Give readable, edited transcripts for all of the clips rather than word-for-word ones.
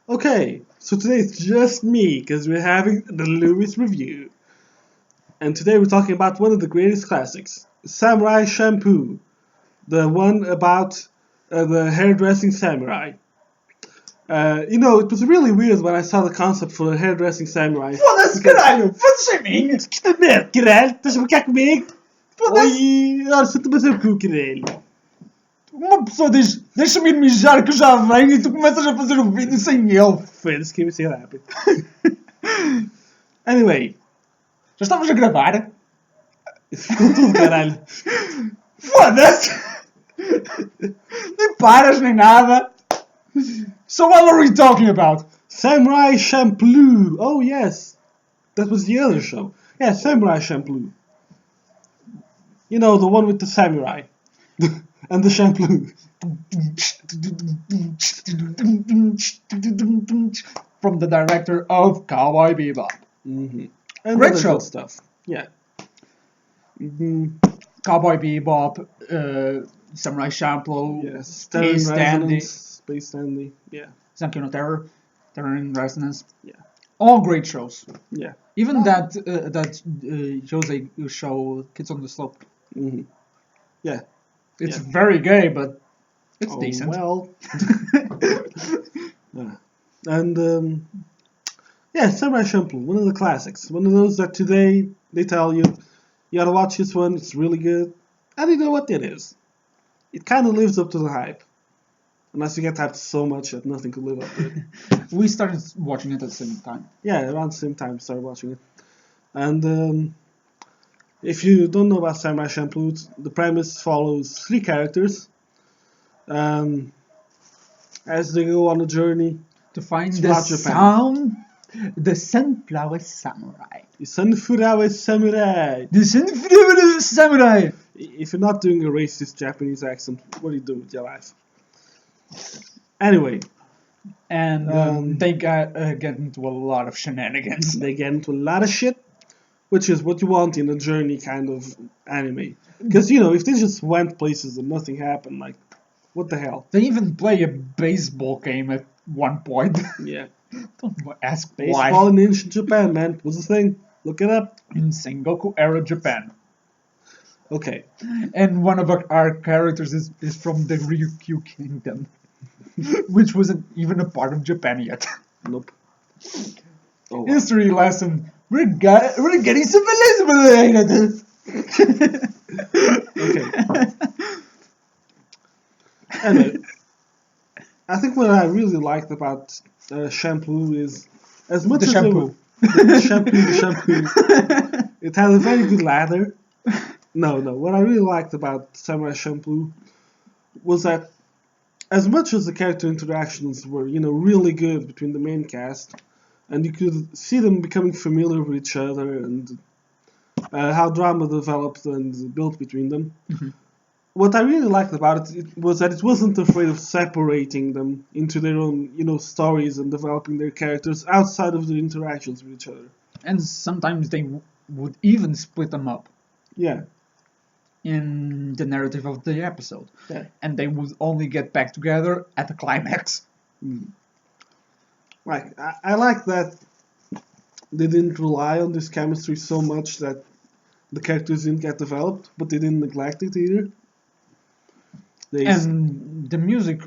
Okay, so today it's just me because we're having the Lewis review. And today we're talking about one of the greatest classics, Samurai Champloo, the one about the hairdressing samurai. It was really weird when I saw the concept for a hairdressing samurai. Foda-se, caralho! Foda-se a mim! Que está merda, caralho? Estás a brincar comigo? Foda-se! Oi, ora, senta-me a cu, caralho. Uma pessoa diz, deixa-me ir mijar que eu já venho e tu começas a fazer o vídeo sem ele. Friends, can we say that? Anyway. Já estamos a gravar? Ficou tudo, caralho. Foda-se! Nem paras, nem nada. So what are we talking about? Samurai Champloo. Oh, yes. That was the other show. Yeah, Samurai Champloo. You know, the one with the samurai. And the Champloo. From the director of Cowboy Bebop. Mm-hmm. And Great other show. good stuff. Yeah. Mm-hmm. Cowboy Bebop, Samurai Champloo, Yes. Space Dandy, Space Dandy. Yeah. Zankyo no Terror, Terror in Resonance. Yeah. All great shows. Yeah. Even that Jose show, Kids on the Slope. Mm-hmm. Yeah. It's Yeah. very gay, but it's decent. Well. And yeah, Samurai Champloo, one of the classics. One of those that today they tell you, you gotta watch this one, it's really good. And you know what it is. It kind of lives up to the hype. Unless you get hyped so much that nothing could live up to it. We started watching it at the same time. Yeah, around the same time I started watching it. And if you don't know about Samurai Champloo, the premise follows three characters as they go on a journey To find throughout the Japan. the Sunflower Samurai. The Sunflower Samurai. The Sunflower Samurai! If you're not doing a racist Japanese accent, what are you doing with your life? Anyway, And they get into a lot of shenanigans. they get into a lot of shit, which is what you want in a journey kind of anime. Because, if they just went places and nothing happened, like, what the hell? They even play a baseball game at one point. Yeah. Don't ask Baseball why. in ancient Japan, man. What's the thing? Look it up. In Sengoku era Japan. Okay. And one of our characters is from the Ryukyu Kingdom. Which wasn't even a part of Japan yet. Nope. Oh, wow. History lesson. We're getting civilized. Okay. Anyway, I think what I really liked about Champloo is, as much The as shampoo. the shampoo, it had a very good lather. No. What I really liked about Samurai Champloo was that, as much as the character interactions were, really good between the main cast, and you could see them becoming familiar with each other and how drama developed and built between them. Mhm. What I really liked about it was that it wasn't afraid of separating them into their own, stories and developing their characters outside of their interactions with each other. And sometimes they would even split them up Yeah. in the narrative of the episode. Yeah. And they would only get back together at the climax. Like, I like that they didn't rely on this chemistry so much that the characters didn't get developed, but they didn't neglect it either. And the music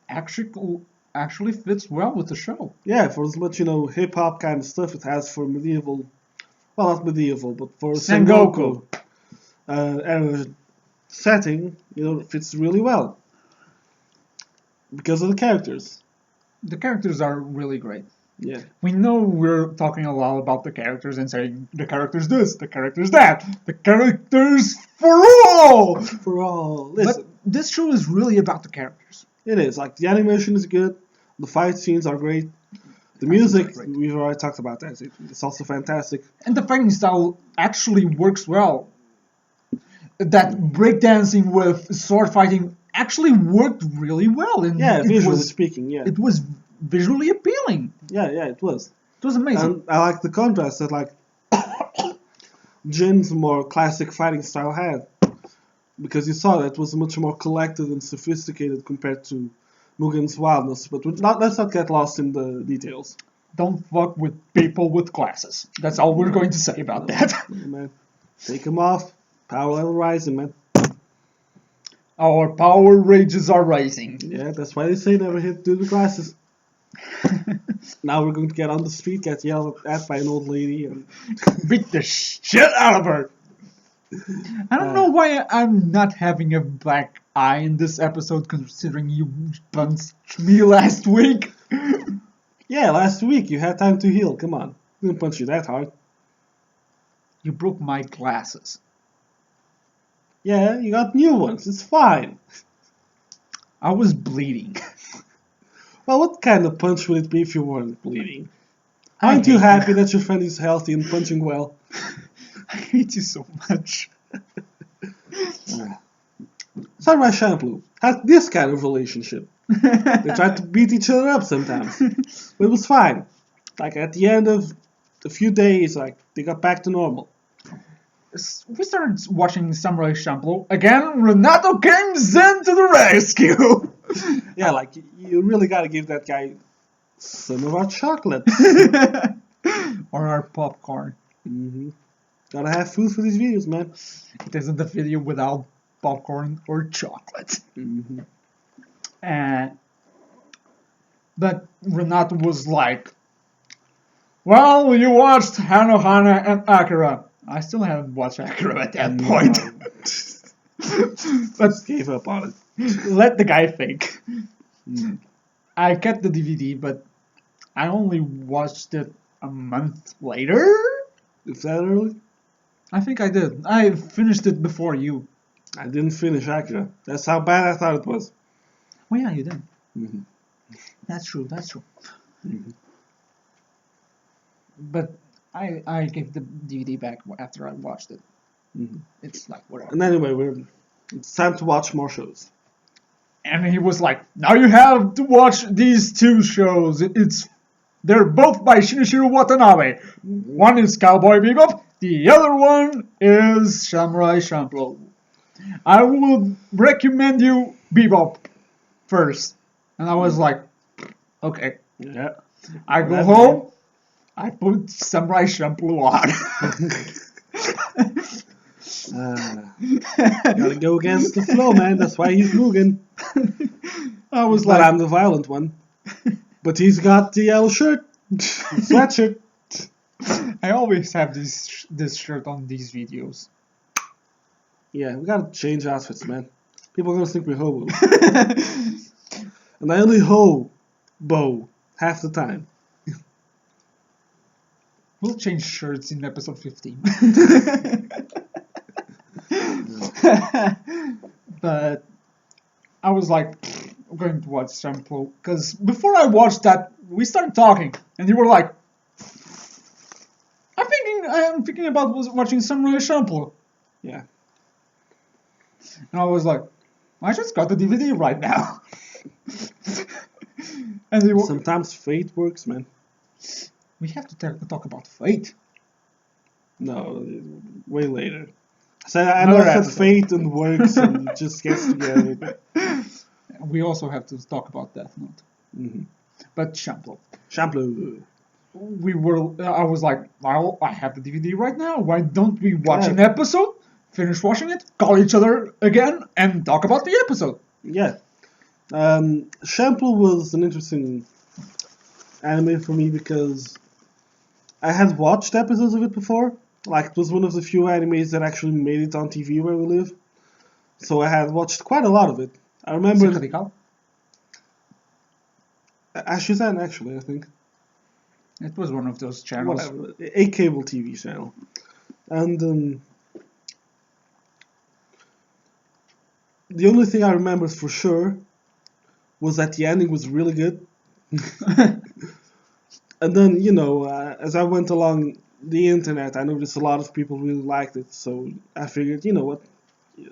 actually fits well with the show. Yeah, for as much, hip hop kind of stuff it has for medieval, well, not medieval, but for Sengoku. Era setting, it fits really well. Because of the characters. The characters are really great. Yeah. We know we're talking a lot about the characters and saying the characters this, the characters that, the characters for all! For all. Listen, But this show is really about the characters. it is. Like, the animation is good, the fight scenes are great, the music, we've already talked about that, it's also fantastic. And the fighting style actually works well. That breakdancing with sword fighting actually worked really well. And Yeah, it visually was, speaking, yeah. It was visually appealing. Yeah, it was. It was amazing. And I like the contrast that, like, Jin's more classic fighting style had. Because you saw that it was much more collected and sophisticated compared to Mugen's wildness, but let's not get lost in the details. Don't fuck with people with glasses. That's all we're going to say about that. Yeah, man. Take them off. Power level rising, man. Our power rages are rising. Yeah, that's why they say never hit through the glasses. Now we're going to get on the street, get yelled at by an old lady, and Beat the shit out of her. I don't know why I'm not having a black eye in this episode, considering you punched me last week. yeah, last week you had time to heal. Come on, didn't punch you that hard. You broke my glasses. Yeah, you got new ones. It's fine. I was bleeding. Well, what kind of punch would it be if you weren't bleeding? I Aren't you hate happy that your friend is healthy and punching well? I hate you so much. Samurai Champloo had this kind of relationship. They tried to beat each other up sometimes, but it was fine. Like at the end of a few days, like they got back to normal. We started watching Samurai Champloo. Again, Renato comes in to the rescue. Yeah, like you really gotta give that guy some of our chocolate. Or our popcorn. hmm Gotta have food for these videos, man. It isn't a video without popcorn or chocolate. Mm-hmm. But Renato was like, well, you watched Hanohana and Akira. I still haven't watched Akira at that point. But gave up on it. Let the guy think. Mm. I kept the DVD, but I only watched it a month later. Is that early? I think I did. I finished it before you. I didn't finish Akira. That's how bad I thought it was. Oh yeah, you did. Mm-hmm. That's true. Mm-hmm. But I gave the DVD back after I watched it. Mm-hmm. It's like whatever. And anyway, it's time to watch more shows. And he was like, now you have to watch these two shows. They're both by Shinichiro Watanabe. One is Cowboy Bebop, the other one is Samurai Champloo. I would recommend you Bebop first. And I was like, okay. Yeah. I go home, I put Samurai Champloo on. Gotta go against the flow, man. That's why he's Mugen. I was But like, I'm the violent one. But he's got the yellow shirt, sweatshirt. I always have this shirt on these videos. Yeah, we gotta change outfits, man. People are gonna think we're hobos. And I only hobo half the time. We'll change shirts in episode 15. But I was like, I'm going to watch Champloo. Because before I watched that, we started talking. And you were like, I'm thinking about watching Samurai Champloo. Yeah. And I was like, I just got the DVD right now. And Sometimes fate works, man. we have to talk about fate. No, way later. So I know that fate and works and it just gets together. But... We also have to talk about Death Note. Mm-hmm. But Champloo. Champloo. I was like, well, I have the DVD right now. Why don't we watch an episode, finish watching it, call each other again, and talk about the episode? Yeah. Champloo was an interesting anime for me because I had watched episodes of it before. Like, it was one of the few animes that actually made it on TV where we live. So I had watched quite a lot of it. I remember... Ashizan, actually, I think. It was one of those channels. Whatever. A cable TV channel. And the only thing I remember for sure was that the ending was really good. And then, as I went along the internet, I noticed a lot of people really liked it. So I figured, you know what,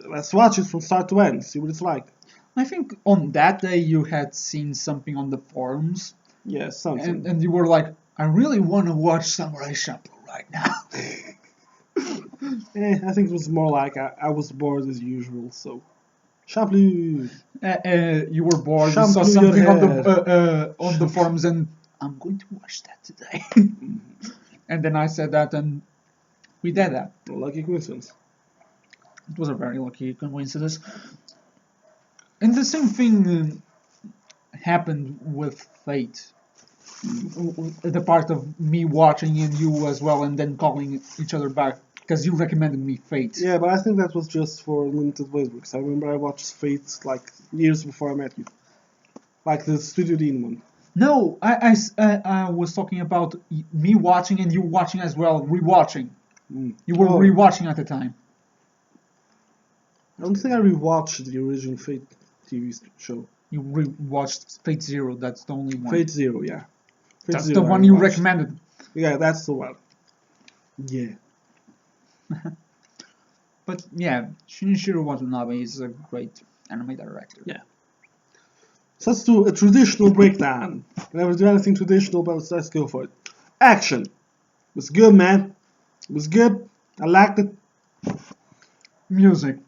let's watch it from start to end, see what it's like. I think on that day you had seen something on the forums. Yeah, something. And you were like, I really want to watch Samurai Champloo right now. I think it was more like I was bored as usual, so... Champloo. You were bored. You saw Shampoo your something hair. on the forums, and I'm going to watch that today. And then I said that, and we did that. Lucky coincidence. It was a very lucky coincidence. And the same thing happened with Fate. The part of me watching and you as well, and then calling each other back because you recommended me Fate. Yeah, but I think that was just for limited playthroughs. I remember I watched Fate like years before I met you. Like the Studio Dean one. No, I was talking about me watching and you watching as well, rewatching. You were rewatching at the time. I don't think I rewatched the original Fate TV show. You rewatched Fate Zero. That's the only one. Fate Zero, yeah. Fate That's Zero the I one you rewatched. recommended. Yeah, that's the one. Yeah. But yeah, Shinichiro Watanabe is a great anime director. Yeah. So let's do a traditional breakdown. Never do anything traditional, but let's go for it. Action. It was good, man. It was good. I liked it. Music.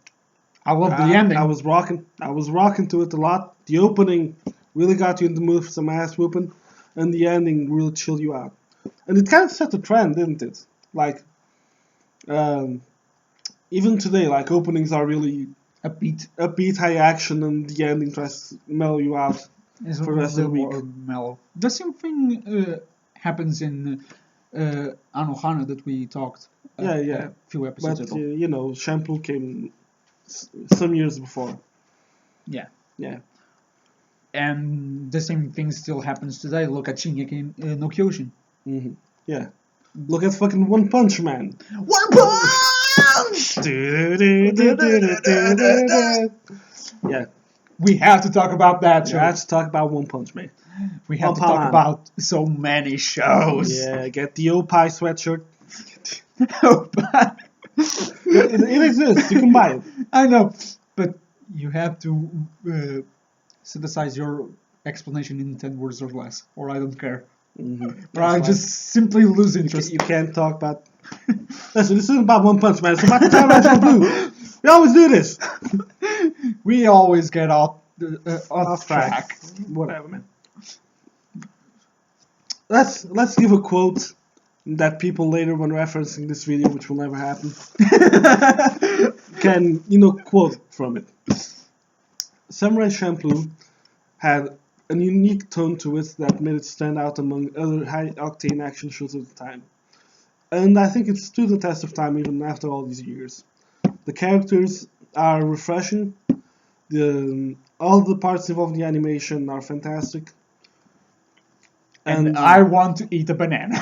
I love the ending. I was rocking to it a lot. The opening really got you in the mood for some ass whooping, and the ending really chilled you out. And it kind of set the trend, didn't it? Like, even today, like openings are really upbeat, high action, and the ending tries to mellow you out It's for the rest of the week. more mellow. The same thing happens in Anohana that we talked a few episodes But ago. you know, Champloo came some years before. Yeah. Yeah. And the same thing still happens today. Look at Shingeki no Kyojin. Mm-hmm. Yeah. Look at fucking One Punch Man. One Punch! Yeah. We have to talk about that show. Yeah, let's talk about One Punch Man. We have to talk about so many shows. Yeah, get the Opie sweatshirt. Opie. It exists. You can buy it. I know, but you have to synthesize your explanation in 10 words or less, or I don't care. Mm-hmm. Or I just simply lose interest. You can't talk about... Listen, this isn't about One Punch Man. It's about the Champloo Blue. We always do this. We always get off track. Whatever, man. Let's give a quote that people later, when referencing this video, which will never happen, can quote from it. Samurai Champloo had a unique tone to it that made it stand out among other high-octane action shows of the time. And I think it stood the test of time even after all these years. The characters are refreshing. All the parts involved in the animation are fantastic. And I want to eat a banana.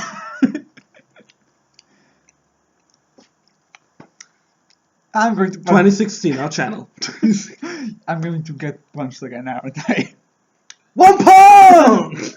I'm going to... 2016, our channel. I'm going to get punched again now, aren't I? One punch!